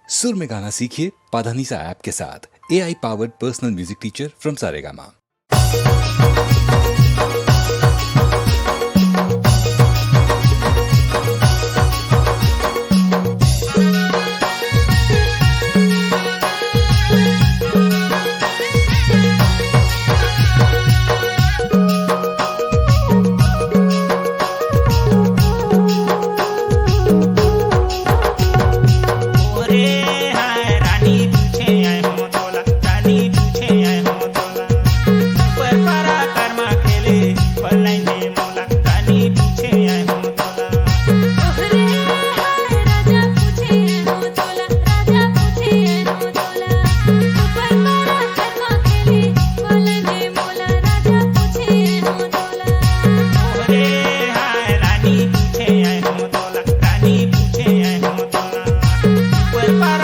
सुर में गाना सीखिए पाधानीसा ऐप के साथ। AI powered personal music teacher from Saregama. Well,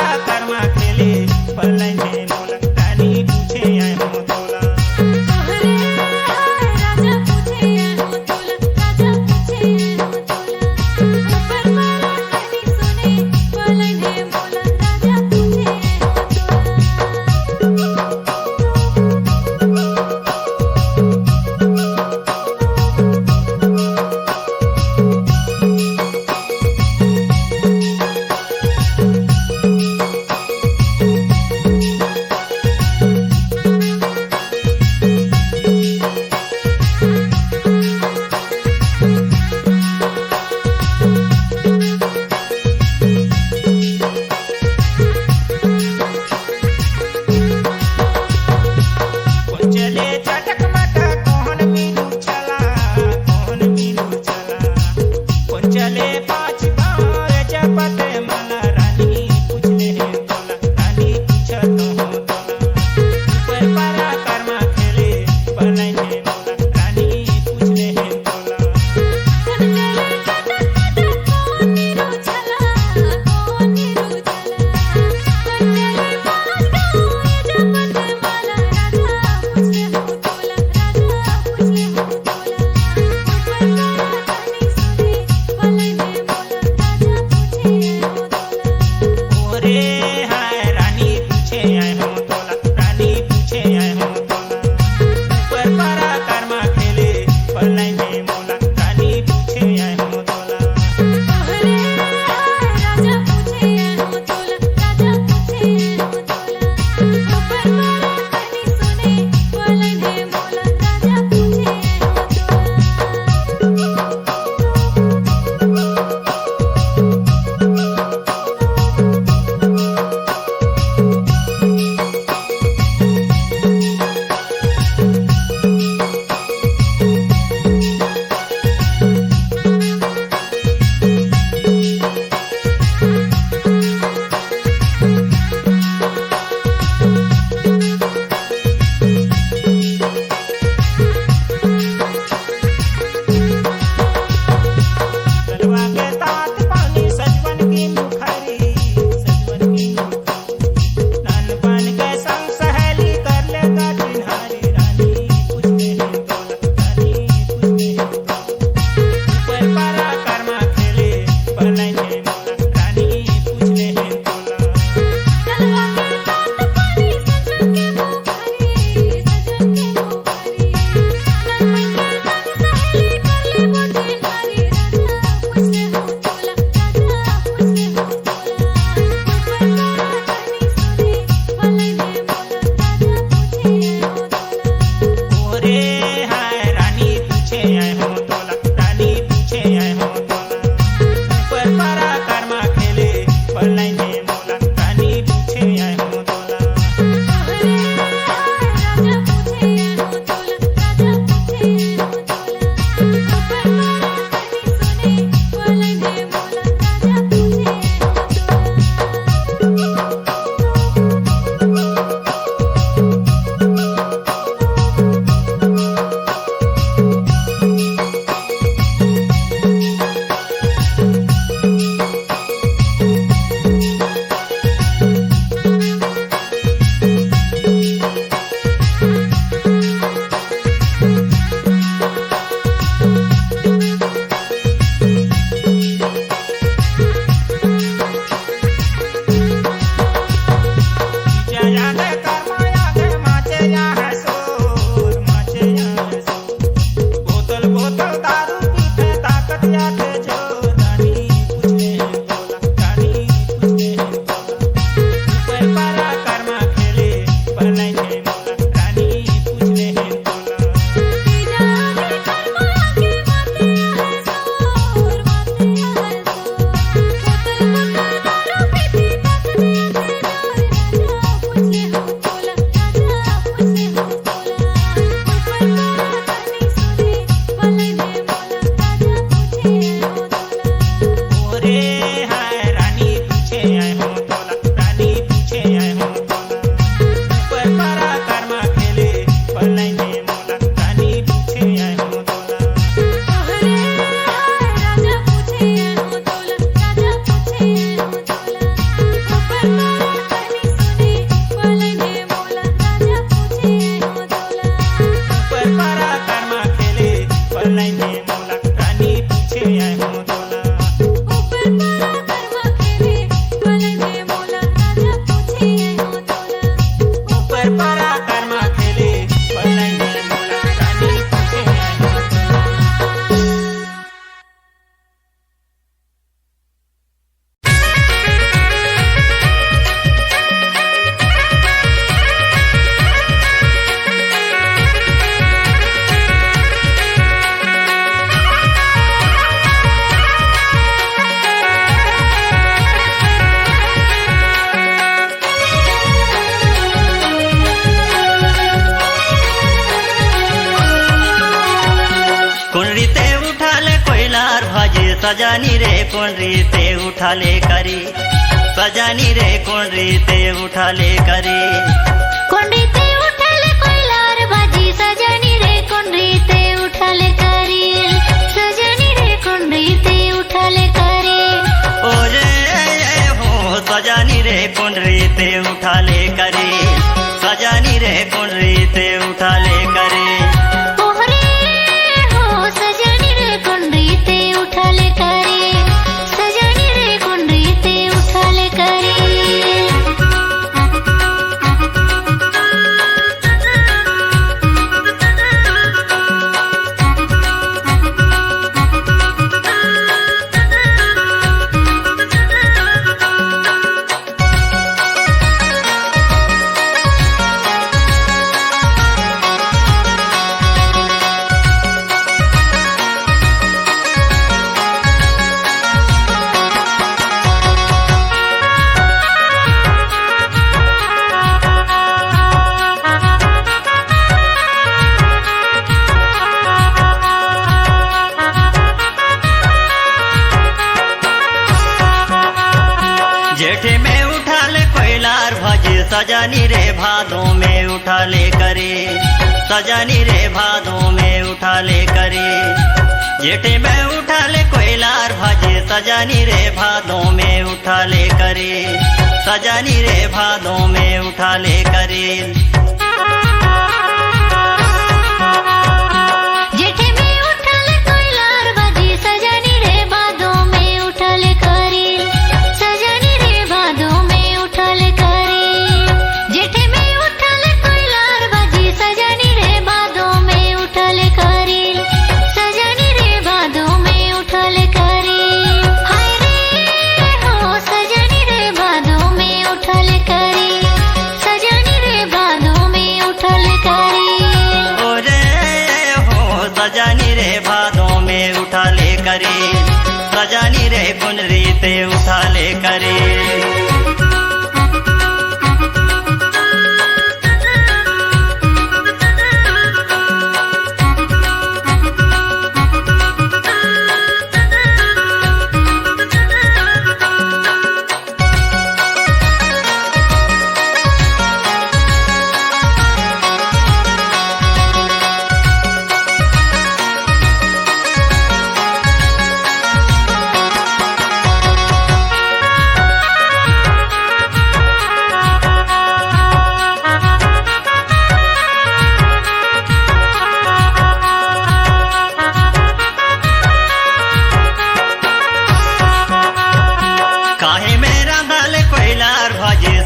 सजानी रे कौन रीते उठाले करी, सजानी रे कौन रीते उठाले करी। कौन रीते उठाले कोयलार भाजी, सजानी रे कौन रीते उठाले करी, सजानी रे कौन रीते उठाले करी। ओरे हो सजानी रे कौन रीते उठाले करी, सजानी रे कौन रीते उठाले करी। जेठे में उठा ले कोयलार भाजी, सजानी रे भादों में उठा ले करे, सजानी रे भादों में उठा ले करे। जेठे में उठा ले कोयलार भाजी, सजानी रे भादों में उठा ले करे, सजानी रे भादों में उठा ले करे। सजानी रे भादों में उठा ले करे, सजानी रे कौन रीते उठा ले करे।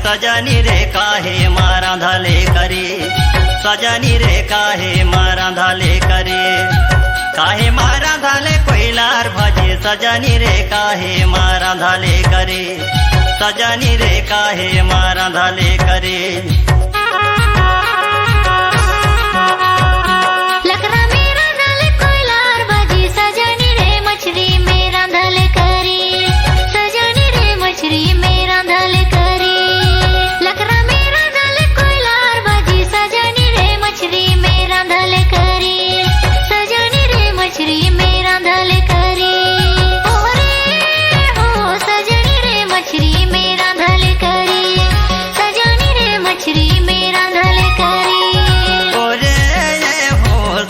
सजानी रे काहे मारा धाले करे, सजानी रे काहे मारा धाले करे। काहे मारा धाले कोयलार भाजे, सजानी रे काहे मारा धाले करे, सजानी रे काहे मारा धाले करे। लकड़ा मेरा धाले कोयलार भाजी, सजानी रे मछली मेरा धाले करे, सजानी रे मछली मेरा धाले करे।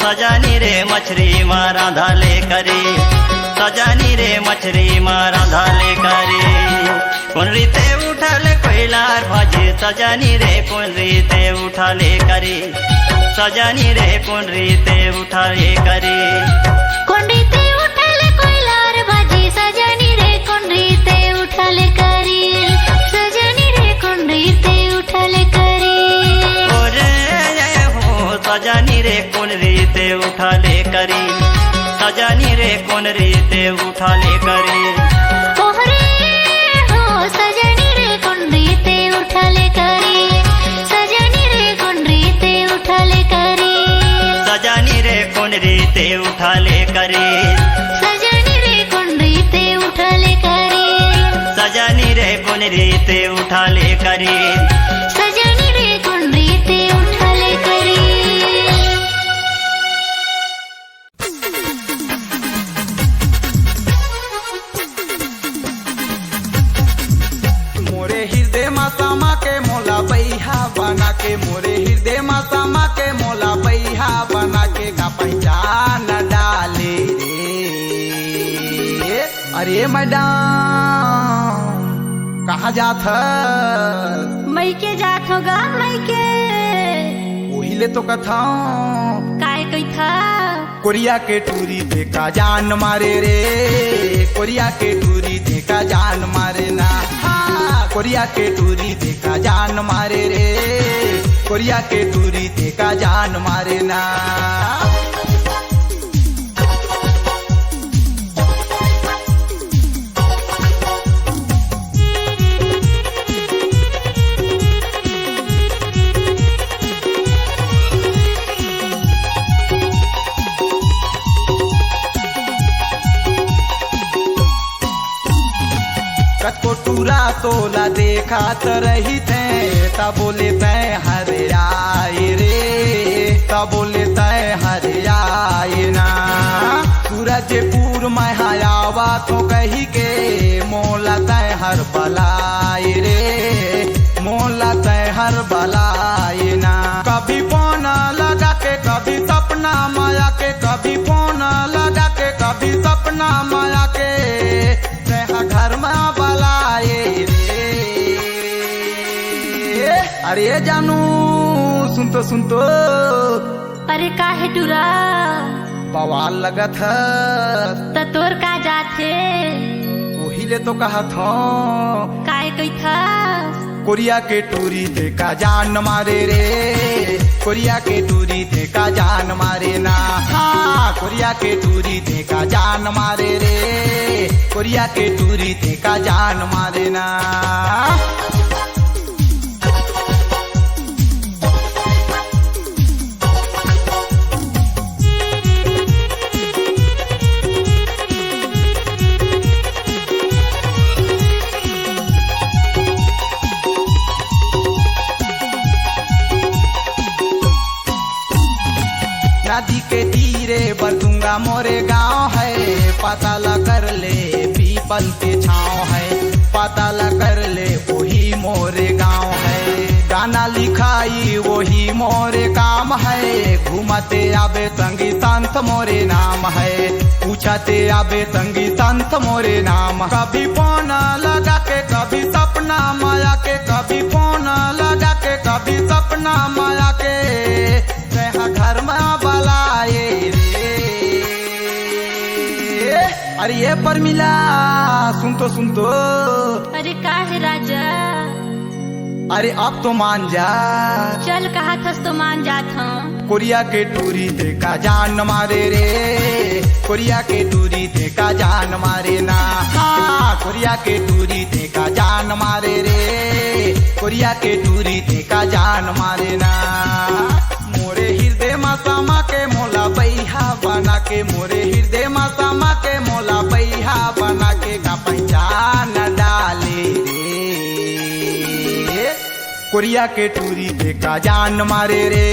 सजानी रे मछली मारा धाले करे, सजानी रे मछली मारा धाले करे। कौन रीते उठा ले कोयलार भाजी, सजानी रे कौन रीते उठा ले करे, सजानी रे कौन रीते उठा ले करे। कौन रीते उठा ले कोयलार भाजी, सजानी रे कौन रीते उठा ले करे, सजानी रे कौन रीते उठा ले करे। सजानी रे कौन रीते उठा ले करे, सजानी रे कौन रीते उठा ले करे। ओहरे हो सजानी रे कौन रीते उठा ले करे, सजानी रे कौन रीते उठा ले करे। सजानी रे कौन रीते उठा ले करे, सजानी रे कौन रीते उठा ले करे। सजानी रे कौन रीते उठा ले करे, सजानी रे कौन रीते उठा ले करे। में समा के मोला बैहा बना के, मोरे हृदय में समा के मोला बैहा बना के का पहचान डाले रे। अरे मैडम कहाँ जात है? मई के जात होगा मई के। वही ले तो कथा काय कही था? कोरिया के टूरी देखा जान मारे रे, कोरिया के टूरी देखा जान मारे ना। हाँ कोरिया के टूरी देखा जान मारे रे, कोरिया के टूरी देखा जान मारे ना। को टूरा तोला देखा तो रही थे, तब बोले तय हरे आए रे, तब बोले तय हरे आए ना। सूरज पूर में हयावा तो कही के, मोला तय हर बलाए रे, मोला तय हर बलाए ना। कभी फोन लगा के कभी सपना माया के, कभी फोन लगा के कभी सपना माया के, घर में बलाए रे। अरे जानू सुन तो अरे काहे टूरा बवाल लगत है त तोर का जाथे? वही ले तो कहा था काय कही था? कोरिया के टूरी देखा जान मारे रे, कोरिया के टूरी देखा जान मारे ना। हाँ कोरिया के टूरी देखा जान मारे रे, कोरिया के टूरी देखा जान मारे ना। नदी के तीरे बरदुंगा मोरे गांव है, पता ल कर ले पीपल के छाँव है, पता ल कर ले वही मोरे गांव है। गाना लिखाई वही मोरे काम है, घूमते आबे संगी संत मोरे नाम है, पूछते आबे संगी संत मोरे नाम। कभी फोन लगा के कभी सपना माया के, कभी फोन लगा के कभी सपना माया के, घर में बलाए रे। अरे ये पर मिला सुन तो अरे काहे राजा? अरे अब तो मान जा, चल कहा थस तो मान जात हूँ। कोरिया के टूरी देखा जान मारे रे, कोरिया के टूरी देखा जान मारे ना। हाँ कोरिया के टूरी देखा जान मारे रे, कोरिया के टूरी देखा जान मारे ना। मोरे हृदय में समा के मोला बैहा बना के, मोरे हृदय में समा के मोला बैहा बना के का पहचान डाले रे। कोरिया के टूरी देखा जान मारे रे,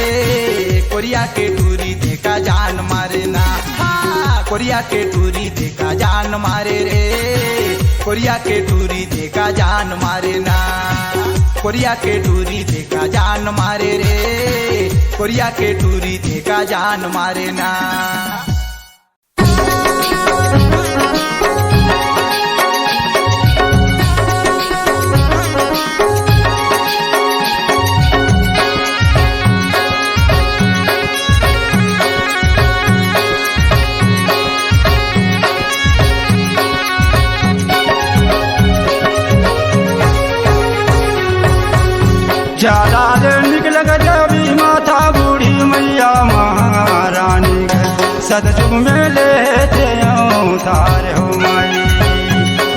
कोरिया के टूरी देखा जान मारे ना। हाँ कोरिया के टूरी देखा जान मारे रे, कोरिया के टूरी देखा जान मारे ना। कोरिया के टूरी देखा जान मारे रे, कोरिया के टूरी देखा जान मारे ना। चालाल निकल गजबी माता बूढ़ी मैया महारानी सतयुग में लेते तार हो माई,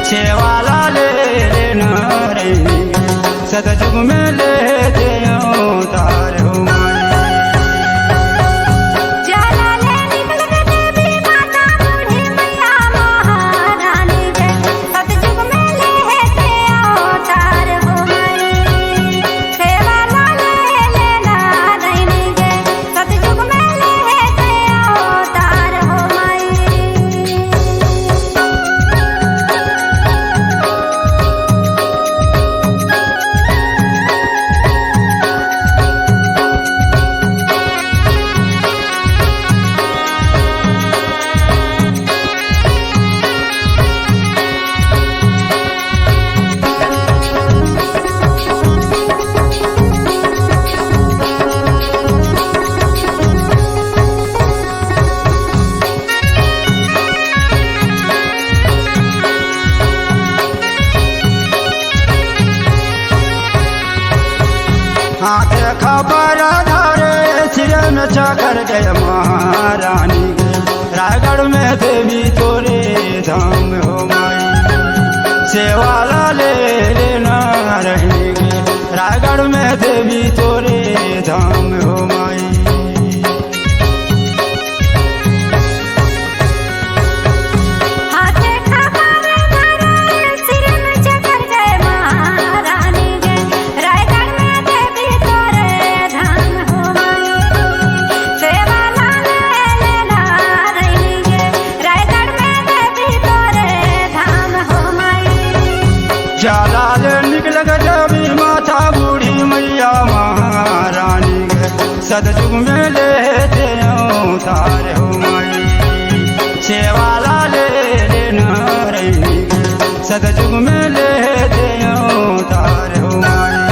सेवाला ले नारे सतयुग में लेते तार हो माई। हाथ खबर धारे सिर में चकर गए महारानी गे रायगढ़ में देवी तोरे धाम हो माई सेवाला ले लेना रहेंगे रायगढ़ में देवी तोरे धाम हो माई जाला ले निकल गजबी माता बूढ़ी मैया महारानी गे सतयुग में लेते अवतार हो माई सेवाला ले लेना रही सतयुग में लेते अवतार हो माई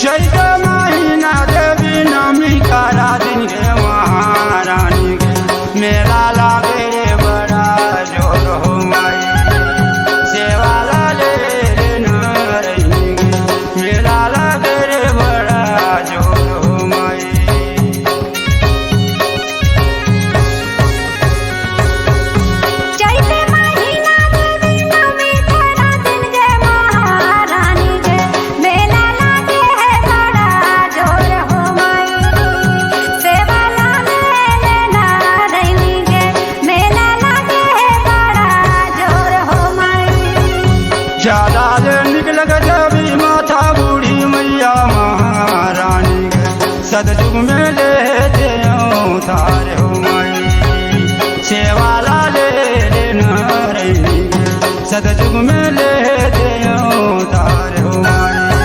चैत महीना देवी नमी कारा दिन गे महारानी गे मेला लागे रे बड़ा जोर हो माई सेवाला ले लेना रही गे मेला लागे रे बड़ा जोर हो माई जाला ले निकल गजबी माता बूढ़ी मैया महारानी गे सतयुग में लेते अवतार हो माई सेवाला ले लेना रही सतयुग में लेते अवतार हो माई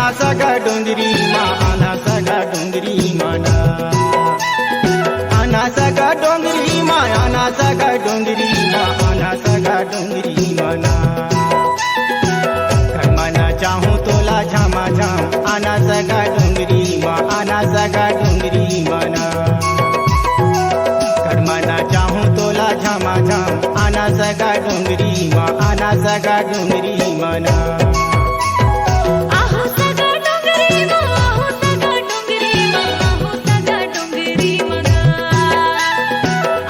आना सगा डोंगरी मा आना सगा डोंगरी मना आना सगा डोंगरी मा आना सगा डोंगरी मा आना सगा डोंगरी मना कर मना चाहूँ तोला झामा झाम आना सगा डोंगरी मा आना सगा डोंगरी मना कर मना चाहूँ तोला झामा झाम आना सगा डोंगरी मा आना सगा डोंगरी मना आहो सगा डोंगरी मा आहो सगा डोंगरी मा आहो सगा डोंगरी मगा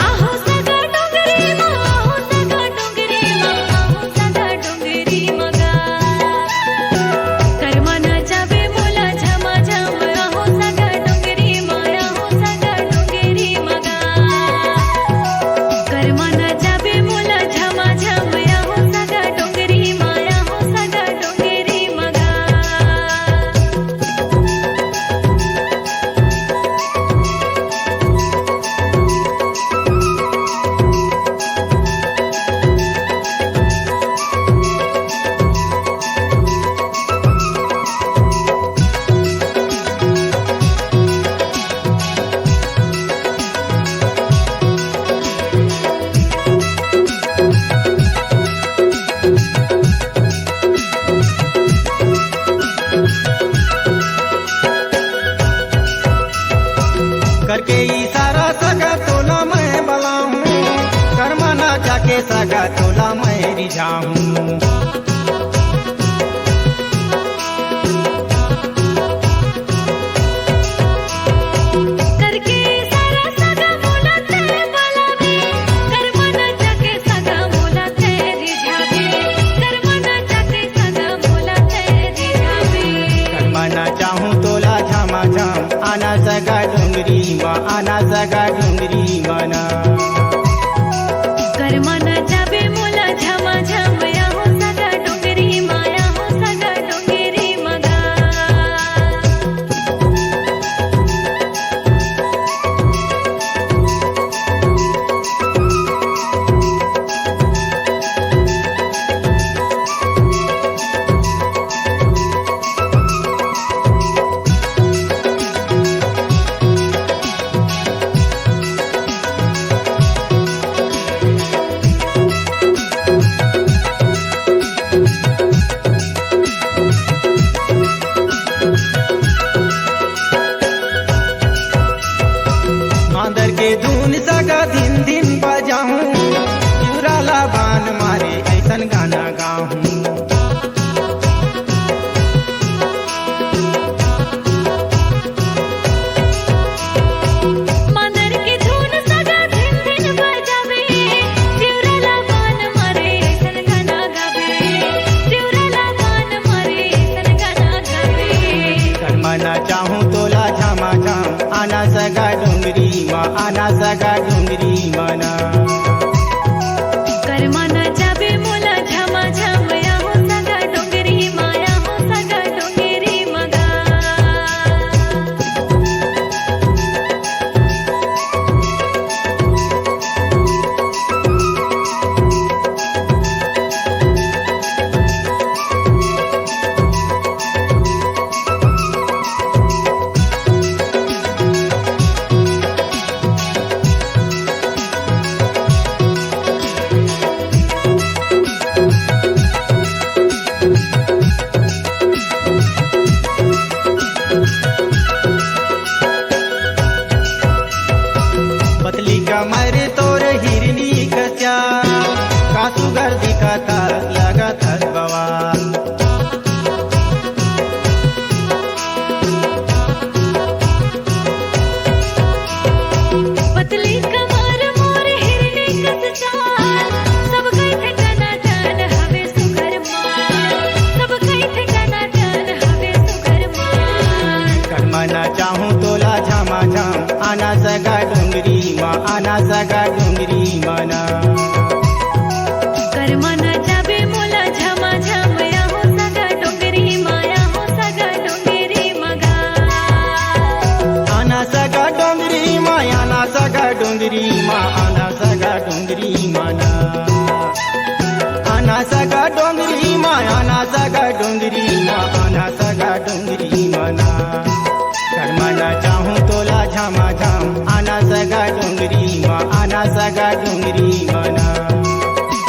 आहो सगा डोंगरी मा आहो सगा डोंगरी मा आहो सगा डोंगरी मगा कर्मना जाबे मोला झमा झम आहो सगा डोंगरी मा आहो सगा डोंगरी मगा कर्मना जाबे मोला झमा झम आहो सगा डोंगरी मा आहो सगा डोंगरी मगा करके इशारा सगा तोला मैं बलाऊं कर्मना जाके सगा तोला मैं रिझाऊं करके सारा सगा मोला ते बलावे कर्मना जाके सगा मोला ते रिझावे कर्मना जाके सगा मोला ते रिझावे कर्मना चाहूँ तोला झामा झाम आना सगा डोंगरी मा आना सगा डोंगरी मना कर्मना जाबे मोला झमा झम आहो सगा डोंगरी मा आहो सगा डोंगरी मगा मांदर के धुन सगा दिन दिन बजाऊं चुराला बान मारे ऐसन गाना गाऊं मांदर की धुन सगा दिन दिन बजावे तिवराला बान मारे ऐसन गाना गावे तिवराला बान मारे ऐसन गाना गावे कर्मना चाहूँ तोला झामा झाम आना सगा डोंगरी मा आना सगा डोंगरी मना कर्मना जाबे मोला झमा झम आहो सगा डोंगरी मा आहो सगा डोंगरी मगा पतली कमर तोर हिरनी कचा कासू घर दिखाता लगत हर बवाल पतली कमर मोर हिरनी कस चाल सब कई ठिकाना जान हवे सुघर माल सब कई ठिकाना जान हवे सुघर माल कर्मना चाहूँ तोला झामा झाम आना सगा डोंगरी मा आना सगा डोंगरी मना कर्मना जाबे मोला झमा झम आहो सगा डोंगरी मा आहो सगा डोंगरी मगा आना सगा डोंगरी मा आना सगा डोंगरी मा आना सगा डोंगरी मना आना सगा डोंगरी मा आना सगा डोंगरी मा आना सगा डोंगरी सगा डोंगरी मना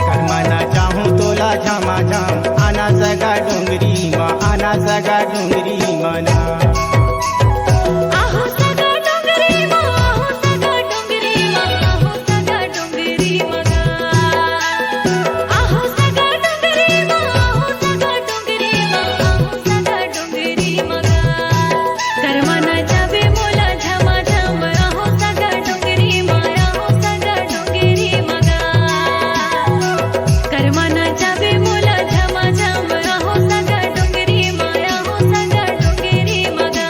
करमना चाहूँ तोला झमा झम आना सगा डोंगरी मा आना सगा डोंगरी मना आहो सगा डोंगरी मा आहो सगा डोंगरी मा आहो सगा डोंगरी मगा आहो सगा डोंगरी मा आहो सगा डोंगरी मा आहो सगा डोंगरी मगा करमना जावे मोला झमा झम आहो सगा डोंगरी मा आहो सगा डोंगरी मगा करमना जावे मोला झमा झम आहो सगा डोंगरी मा आहो सगा डोंगरी मगा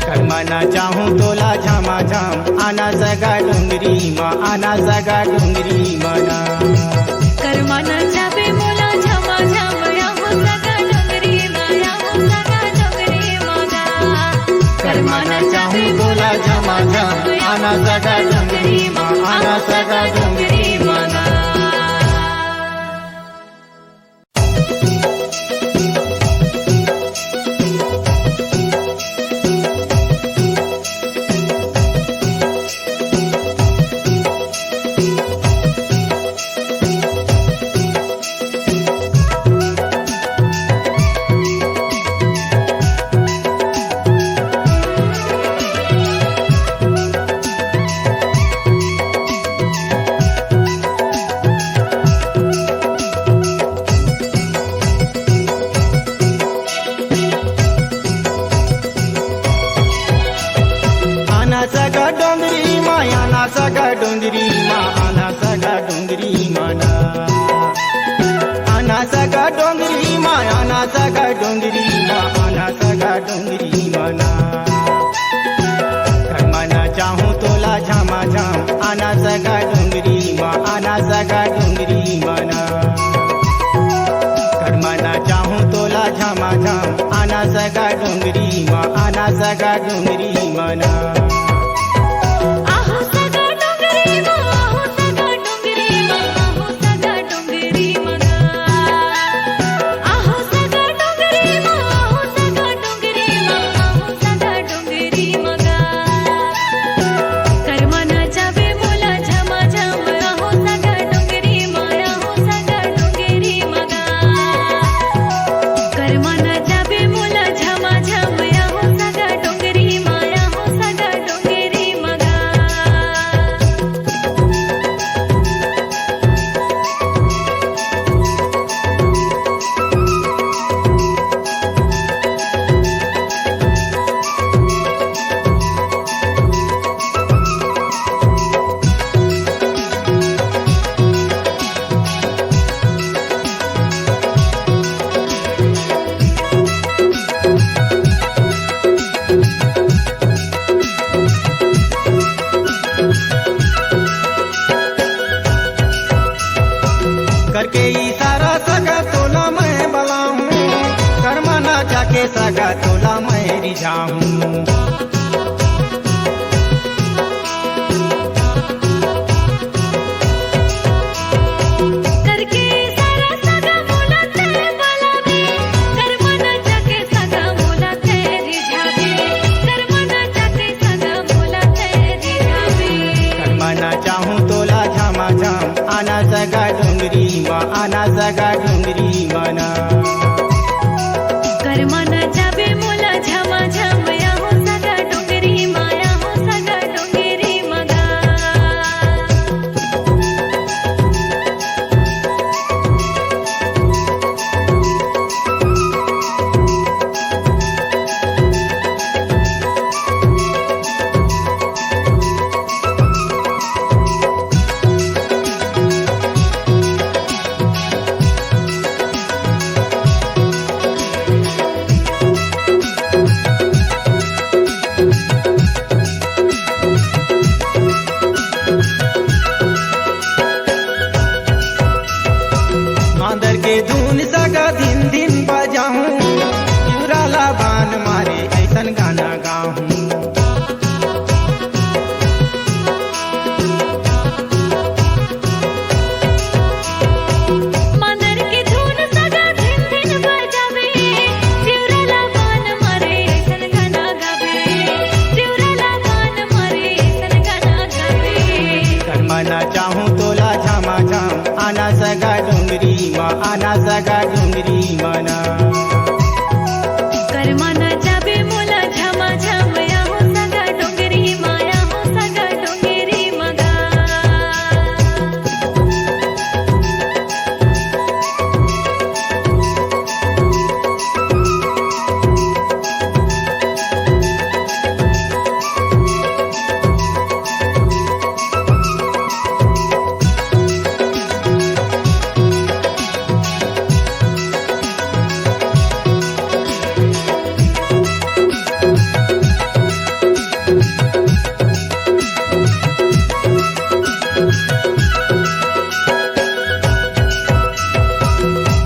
करमना चाहूँ तोला झमा झम आना सगा डोंगरी मा आना सगा डोंगरी मना करमना जावे मोला झमा झम आहो सगा डोंगरी मा आहो सगा डोंगरी मगा करमना चाहूँ तोला झमा झम आना सगा डोंगरी मा आना सगा डोंगरी मना सगा डोंगरी मा आना सगा डोंगरी मा आना सगा डोंगरी मना आना सगा डोंगरी मा आना सगा डोंगरी मा आना सगा डोंगरी मना करमना चाहूँ तोला झमा झम आना सगा डोंगरी मा आना सगा डोंगरी मना करमना चाहूँ तोला झमा झम आना सगा डोंगरी मा आना सगा डोंगरी मना आहो सगा डोंगरी मा आहो सगा डोंगरी मा आहो सगा डोंगरी मगा आहो सगा डोंगरी मा आहो सगा डोंगरी मा आहो सगा डोंगरी मगा करमना जावे मोला झमा झम आहो सगा डोंगरी मा आहो सगा डोंगरी मगा करमना जावे मोला झमा झम आहो सगा डोंगरी मा आहो सगा डोंगरी मगा करके इशारा सगा तोला मैं बलाऊं करमना जाके सगा तोला मैं रिझाऊं करके सारा सगा मोला ते बलावे करमना जाके सगा मोला ते रिझावे करमना जाके सगा मोला ते रिझावे करमना चाहूँ तोला झमा झम आना सगा डोंगरी मा आना सगा डोंगरी मना करमना जावे मोला झमा झम आहो सगा डोंगरी मा आहो सगा डोंगरी मगा सगा डोंगरी मा आना सगा डोंगरी मना कर्माना जाबे मोला झमा झम आहो सगा डोंगरी माया हो सगा डोंगरी मगा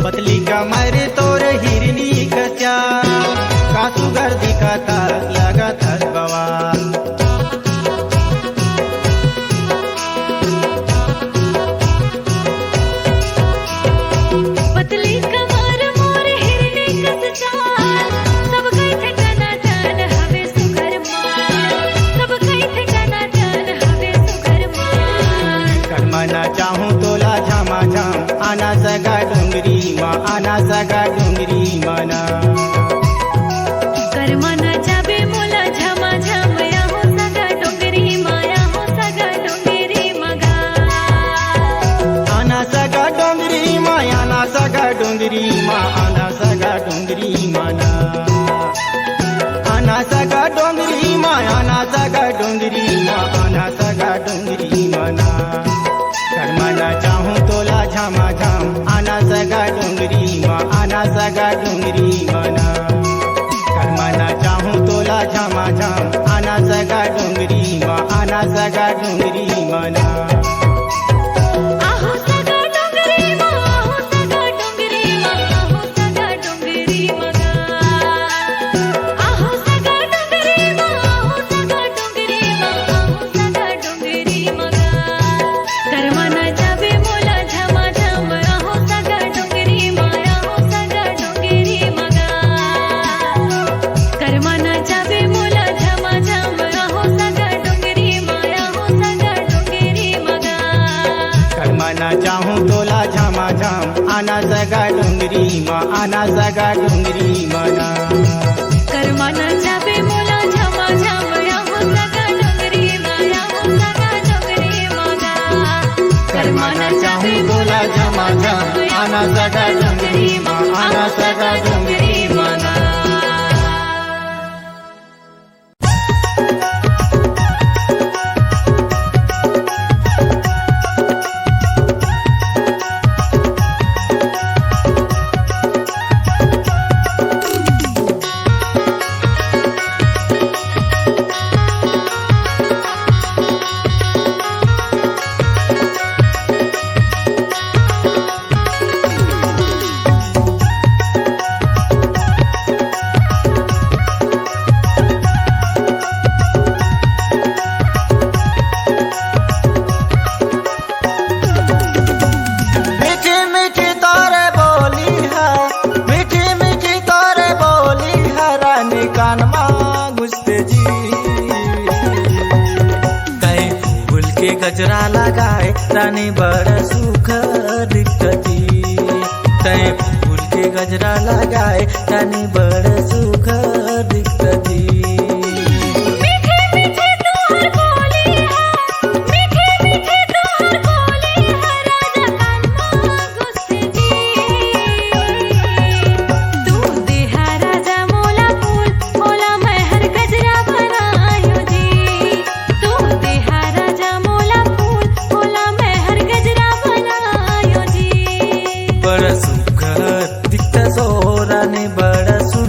पतली कमर तोर हिरनी कचा कासु घर दिखाता लगत हस बवाल पतली कमर मोर हिरने कस चाल सब कई ठिकाना चाल हवे सुघर माल सब कई ठिकाना चाल हवे सुघर माल कर्मना चाहूं तोला झमा झम आना सगा डोंगरी मा आना सगा डोंगरी मना कर्माना जाबे मोला झमा झम आहो सगा डोंगरी माया हो सगा डोंगरी मगा आना सगा डोंगरी मा आना सगा डोंगरी मा आना सगा डोंगरी मना आना सगा डोंगरी मा आना सगा डोंगरी मा आना सगा डोंगरी मना कर्मना चाहूं तोला झमा झम आना सगा डोंगरी मा आना सगा डोंगरी मना कर्मना चाहूं तोला झमा झम आना सगा डोंगरी मा आना सगा डोंगरी मना आहो सगा डोंगरी मा आहो सगा डोंगरी मा आहो सगा डोंगरी मगा आहो सगा डोंगरी मा आहो सगा डोंगरी मा आहो सगा डोंगरी मगा कर्माना जाबे मोला झमा झम आहो सगा डोंगरी मा आहो सगा डोंगरी मगा कर्माना जाबे मोला झमा झम आहो सगा डोंगरी मा आहो सगा डोंगरी मगा कर्मना चाहूं तोला झमा झम आना सगा डोंगरी मा आना सगा डोंगरी मना कर्माना जाबे मोला झमा झम आहो सगा डोंगरी माया हो सगा डोंगरी मगा कर्मना चाहूं तोला झमा झम आना सगा डोंगरी मा आना सगा डोंगरी मना मीठी मीठी तोरे बोली है मीठी मीठी तोरे बोली है रानी कानमा घुसते जी कहीं फूल के गजरा लगाए रानी बड़ा सुख दिखती कहीं फूल के गजरा लगाए रानी बड़ा सुख दिखती मीठे मीठे तोहर बोली है मीठे मीठे तोहर बोली है राजा कानमा गुस्से जी तू देहा राजा मोला फूल मोला महर गजरा बनायो जी तू देहा राजा मोला फूल मोला महर गजरा बनायो जी बड़ा सुख दिखता सो रानी बड़ा सुख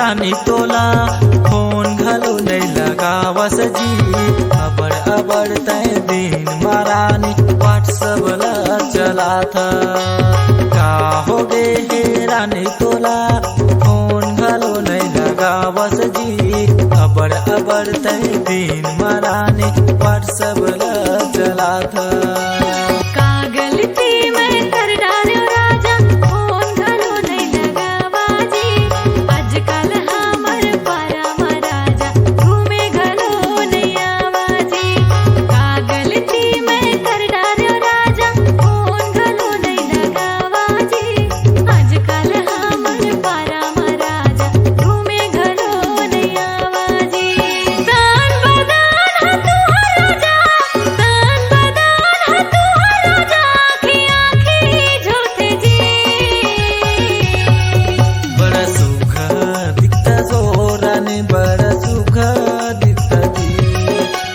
रानी तोला फोन घलो नहीं लगावस जी अबड़ अबड़ तय दिन मारानी व्हाट्सअप ला चला था का हो गे हे रानी तोला फोन घलो नहीं लगावस जी अबड़ अबड़ तय दिन मारानी व्हाट्सअप ला चला था का गलती मैं कर डालो राजा फोन घलो नहीं लगावा जी आजकल हमर पारा महाराजा घूमे घलो नहीं आवा जी का गलती मैं कर डालो राजा फोन घलो नहीं लगावा जी आजकल हमर पारा महाराजा घूमे घलो नहीं आवा जी दान बदान हा तू राजा दान बदान हा तू राजा आँखी आँखी झूठे जी बड़ा सुख दिखता जोराने बड़ा सुख दिखता जी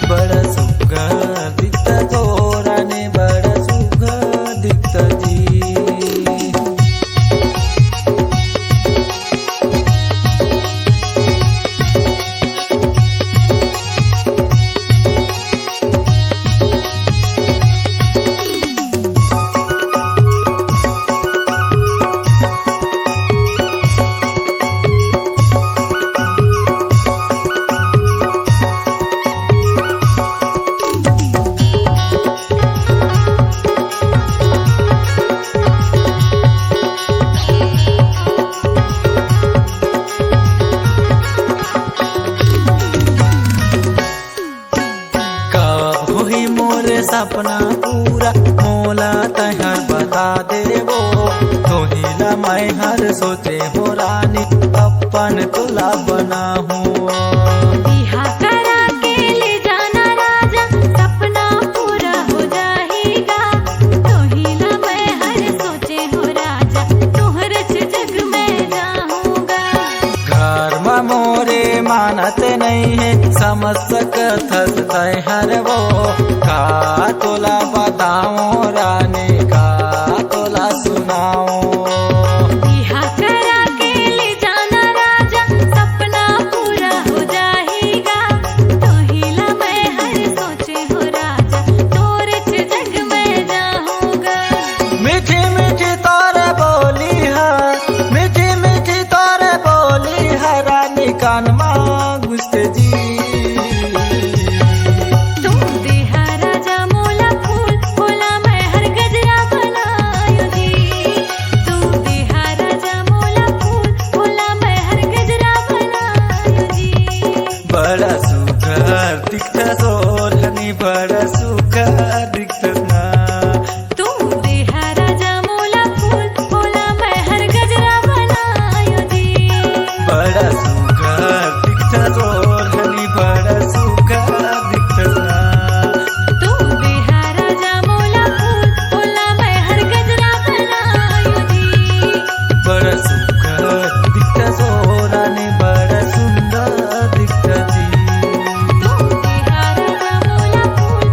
बड़ा सुख दिखता जोराने बड़ा सुख दिखता जी कब होई मोरे सपना पूरा मोला तहर बता देवो तोहिला मैं हर सोचे हो रानी अपन तुला बना हूँ बिहा करा के ले जाना राजा सपना पूरा हो जाएगा तोहिला मैं हर सोचे हो राजा तोहर जग में जाऊंगा घर में मोरे मानत नहीं है समझ सकत तय हर वो का तोला बताओ रानी का तोला सुनाओ बिहा करा के ले जाना राजा सपना पूरा हो जाएगा तोहिला मैं हर सोचे हो राजा तोर जग में जाऊंगा मीठी मीठी तोरे बोली है मीठी मीठी तोरे बोली है रानी कान माँ गुस्ते जी तू देहा राजा मोला फूल बोला मैं हर गजरा बनायो जी तू देहा राजा मोला फूल बोला मैं हर गजरा बनायो जी बड़ा सुखर दिखता सोरहनी बड़ा सुखर दिखता ना तू देहा राजा मोला फूल बोला मैं हर गजरा बनायो जी बड़ा सुखर दिखता सोरहनी बड़ा सुखर दिखता ना तू देहा राजा मोला फूल बोला मैं हर गजरा बनायो जी बड़ा सुखर दिखता सोरानी बड़ा सुंदर दिखता जी तू देहा राजा मोला फूल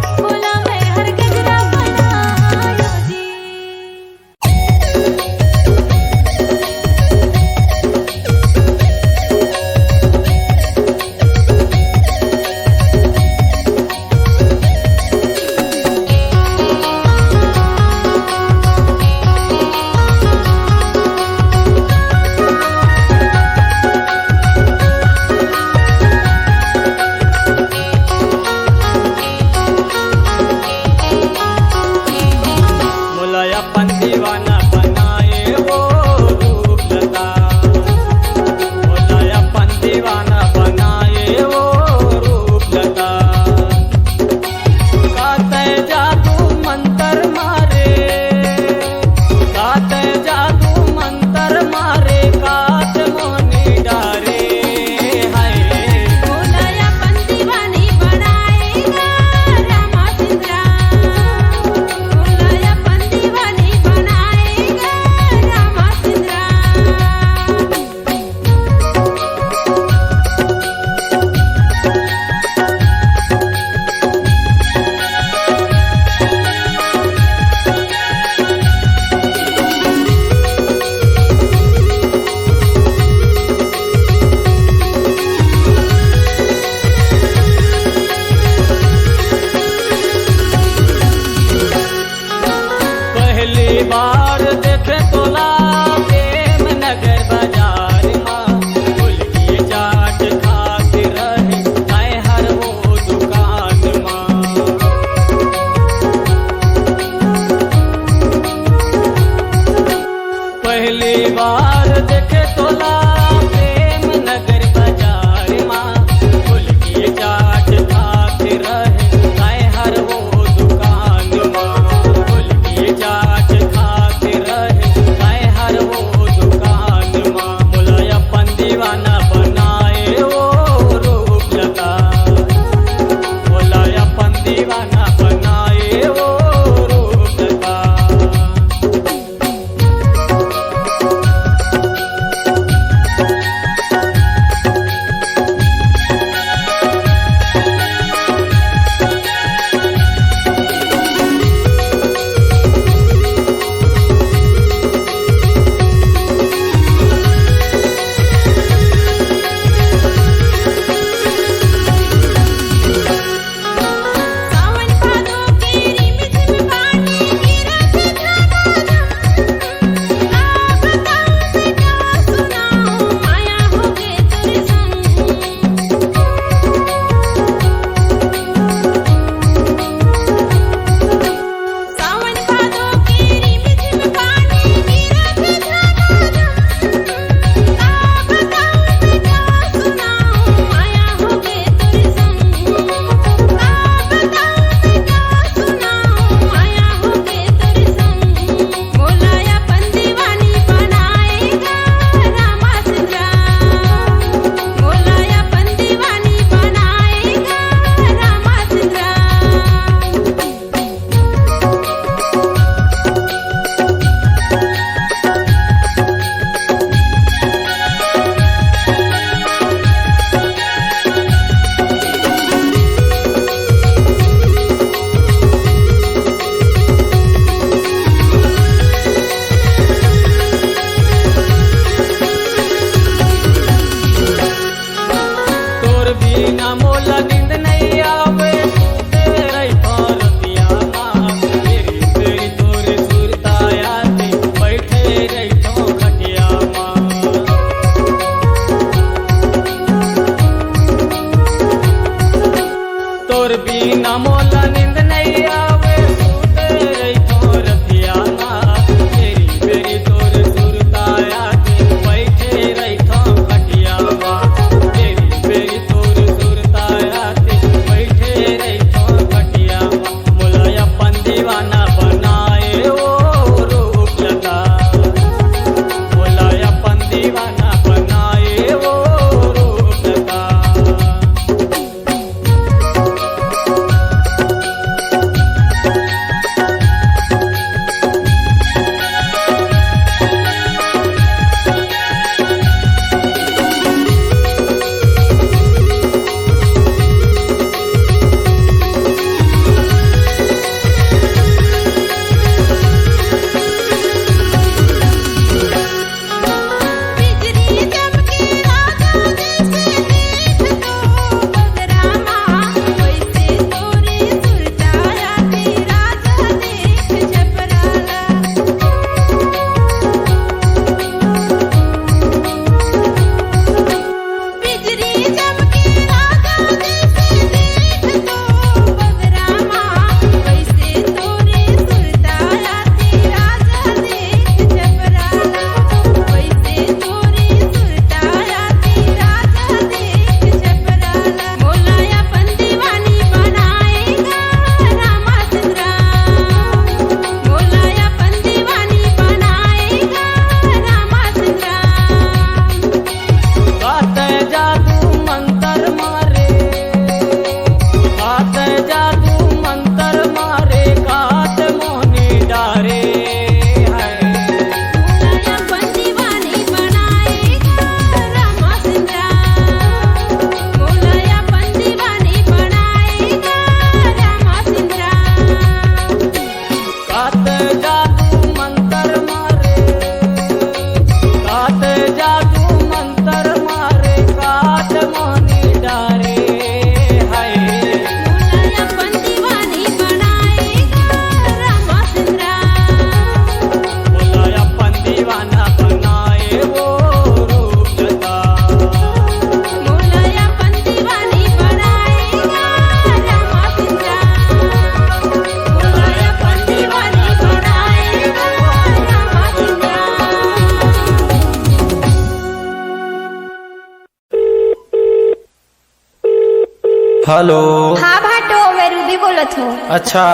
हेलो। हाँ भाटो, मैं रूबी बोलत हूँ। अच्छा,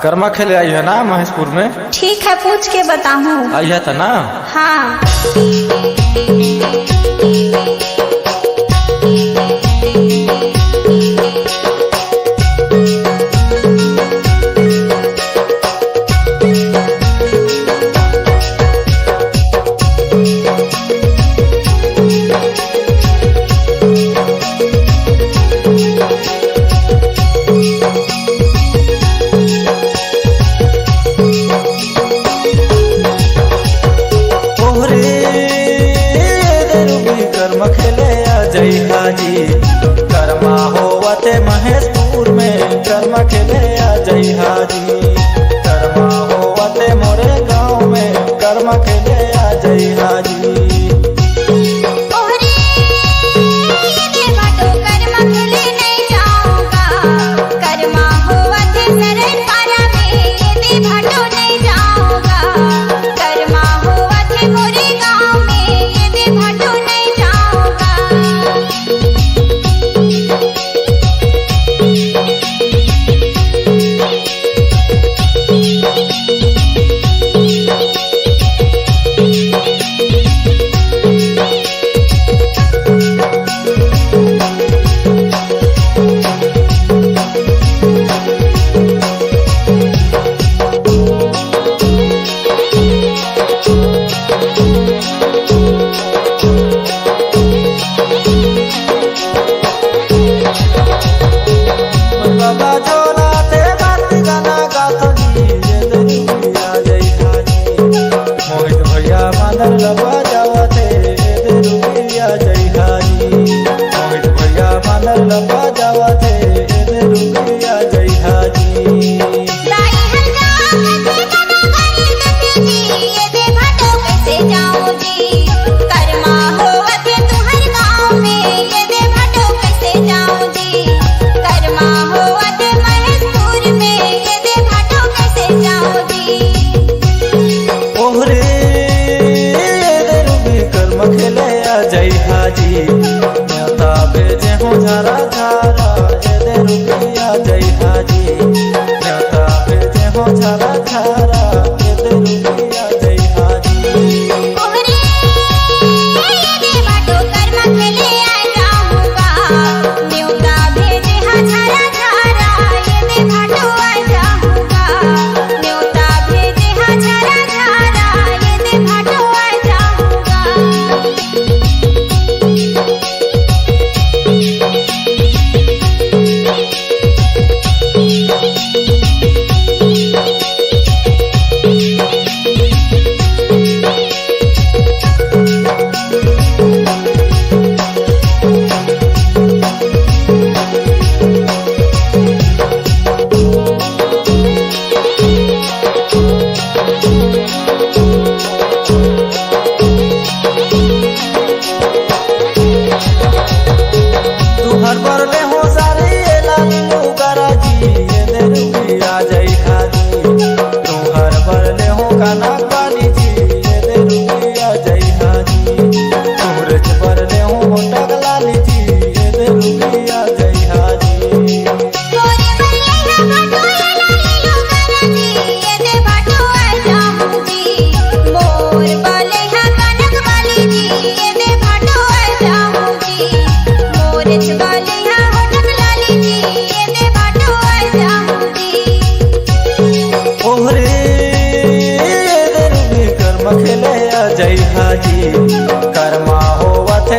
कर्मा खेले आई है ना महेशपुर में? ठीक है, पूछ के बताऊँ। आई है था ना? हाँ। कर्मा होवते महेशपुर में कर्मा खेले आ जई हाजी। कर्मा होवते मोरे गाँव में कर्मा खेले आ जई हाजी।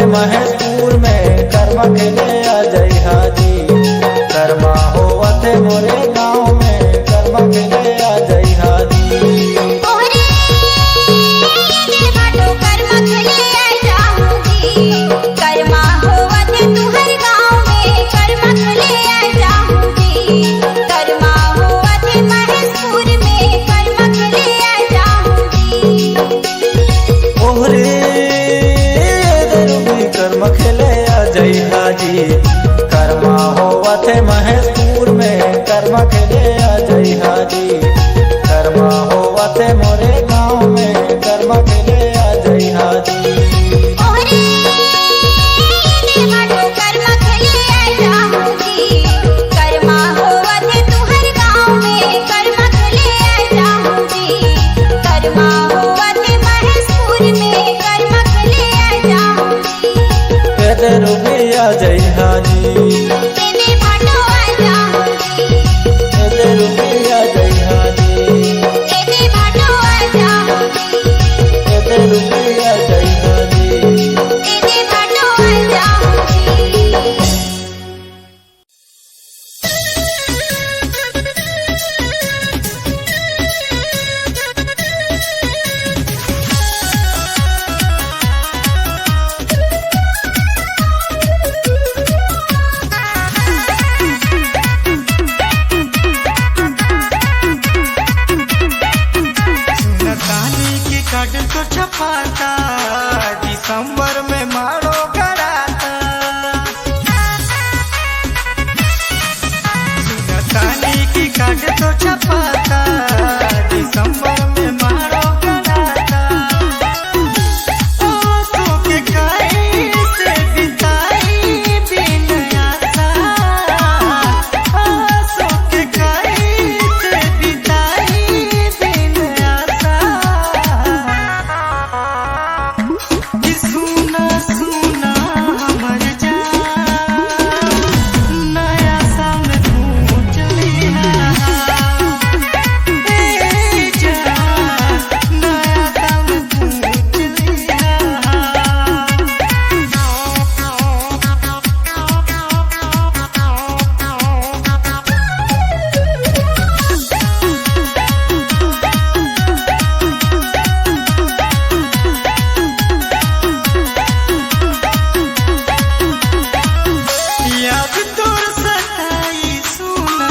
महेशपुर में कर्मा खेले आ जई हाजी। कर्मा होवते मोरे गाँव में कर्मा खेले आ जई हाजी। कर्मा होवते महेशपुर में कर्मा खेले आ जई हाजी। कर्मा होवते मोरे गाँव में कर्मा खेले आ जई हाजी। कर्मा खेले आ जाऊंगी। छपाता दिसंबर में मारो कराता आंसू के कैसे बिताई बिन आशा आंसू के कैसे बिताई बिन आशा कि सुना सुना हमर जान नया साल तू चली ए जान नया साल तू चली याद तोर सताई सुना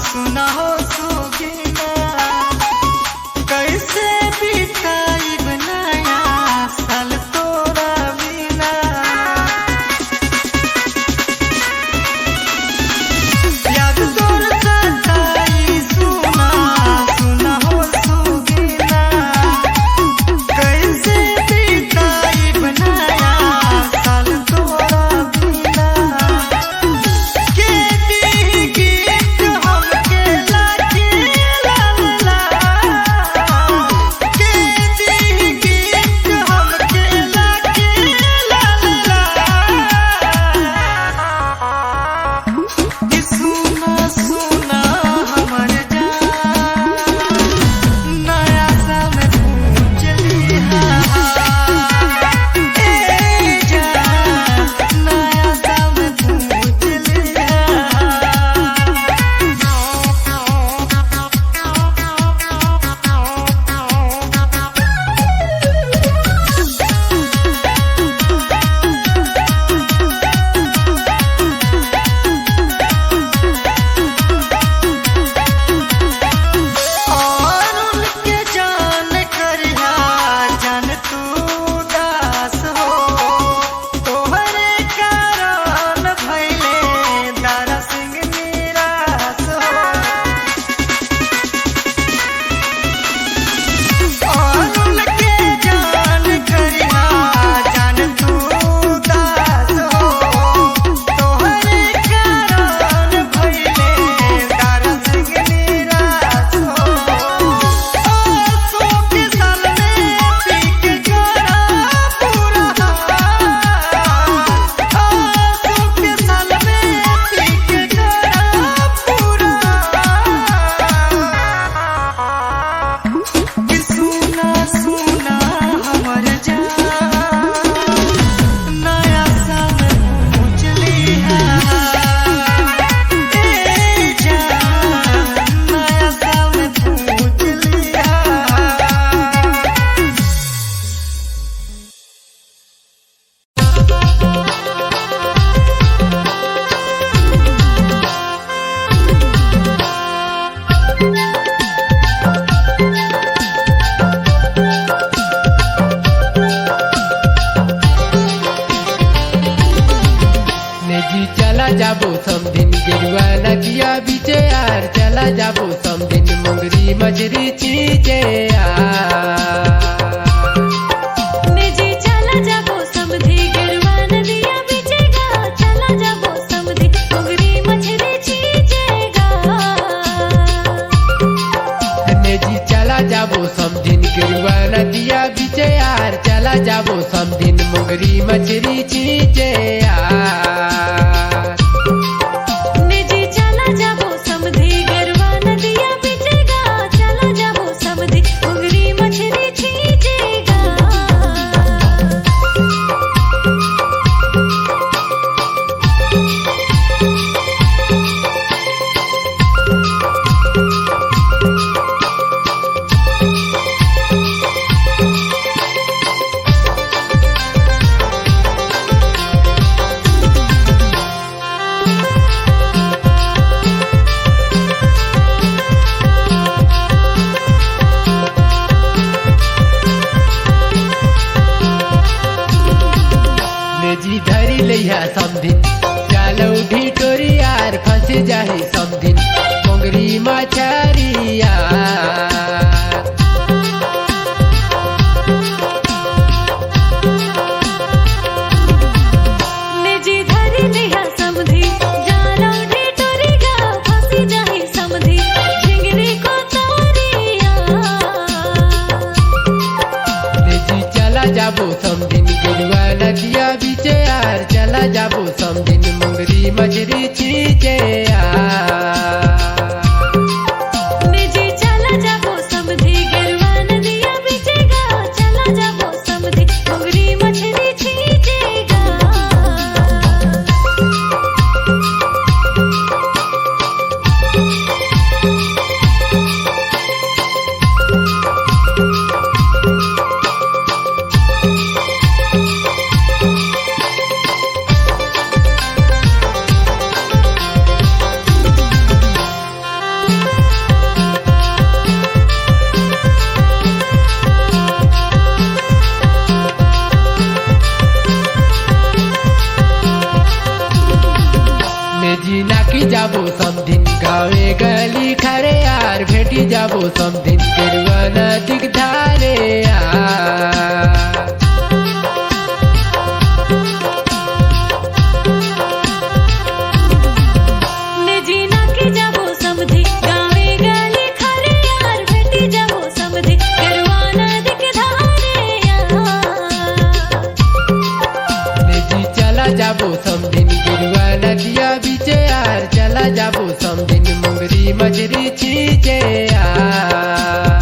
सुना हो सोगिना कैसे बिताई बनाया साल तोरा बिना याद तोर सताई सुना सुना हो सोगिना कैसे बिताई बनाया साल तोरा बिना के दी गीत हमके लागे लाला के दी गीत हमके लागे लाला कि सुना सुना हमर जान नया साल तू चली ए जान नया साल तू चली और उनके जान करिया जान तू दास हो तोहरे कारण भैले दारा सिंह निराश हो और उनके जान करिया जान तू दास हो तोहरे कारण भैले दारा सिंह निराश हो आंसू के साल में पी के करा पूरा आंसू के साल में पी के करा पूरा कि सुना सुना हमर जान नया साल तू चली ए जान नया साल तू चली नेजी चला जाबो समदिन गेरुआ नदिया बीचे यार चला जाबो समदिन मुंगरी मजरी चीजे यार निजी चला जाबो समधी गरवा नदिया बीचेगा चला जाबो समधी मुंगरी मछली चीजेगा नेजी चला जाबो समदिन गेरुआ नदिया बीचे यार चला जाबो समदिन मुंगरी मजरी चीजे यार निजी चला जाबो समधी गरवा नदिया बीचेगा चला जाबो समधी मुंगरी मछली चीजेगा समधिन चलो ढिटोरी यार फंस जाही समधिन मोंगरी मछरी यार। निजी धरी लिया समधी जानो ढिटोरी गा फंसी जाही समधी झिंगरी को तारिया। निजी चला जाबो समदिन गिरवा नदिया बीचे यार, चला जाबो समदिन मुंगरी मछरी छींचे यार। निजी चला जाबो समधी गिरवा नदिया बीचेगा, चला जाबो समधी मुंगरी मछली छींचेगा। मेजी नाकी जाबो समदिन गावे गली खरे यार, भेटी जाबो समदिन गिरवा नदी धारे यार। निजी नाकी जाबो समधी गावे गली खरे यार, भेटी जाबो समधी गिरवा नदी के धारे यार। मेजी चला जाबो समदिन गिरवा नदिया बीचे यार, चला जाबो समदिन मुंगरी मछरी छींचे यार।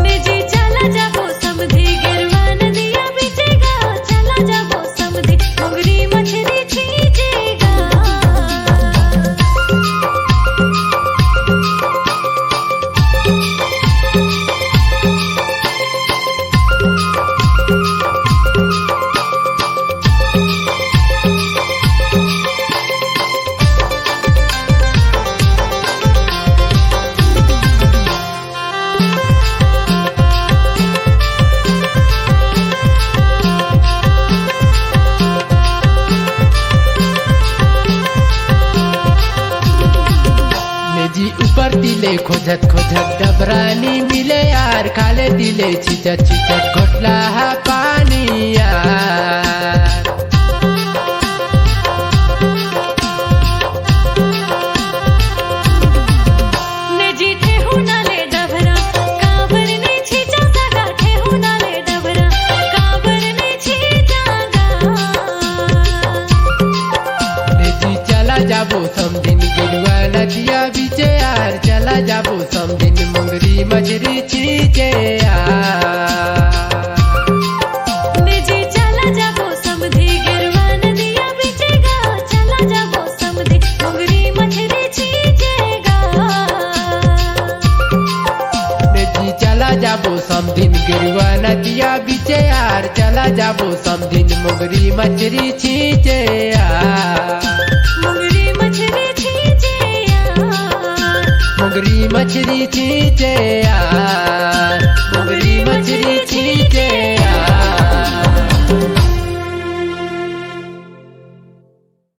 निजी चला जाबो समधी गिरवा नदिया बीचेगा, चला जाबो समधी मुंगरी मछली छींचेगा। मेजी ऊपर दिले खोजत खोजत डबरानी मिले यार, खाले दिले छिचट छिचट घोटला हा पानी यार। निजी ठेहू नाले डबरा काबर ने छीचा सगा, ठेहू नाले डबरा काबर ने छीचागा। मेजी चला जाबो समदिन गिरवा नदिया बीचे यार, चला जाबो समदिन मुंगरी मछरी छींचे यार। निजी चला जाबो समधी गिरवा नदिया बीचेगा, चला जाबो समधी मुंगरी मछली छींचेगा। मेजी चला जाबो समदिन गिरवा नदिया बीचे यार, चला जाबो समदिन मुंगरी मछरी छींचे यार। मुंगरी मछली छींचे यार। मुंगरी मछरी छींचे यार, मुंगरी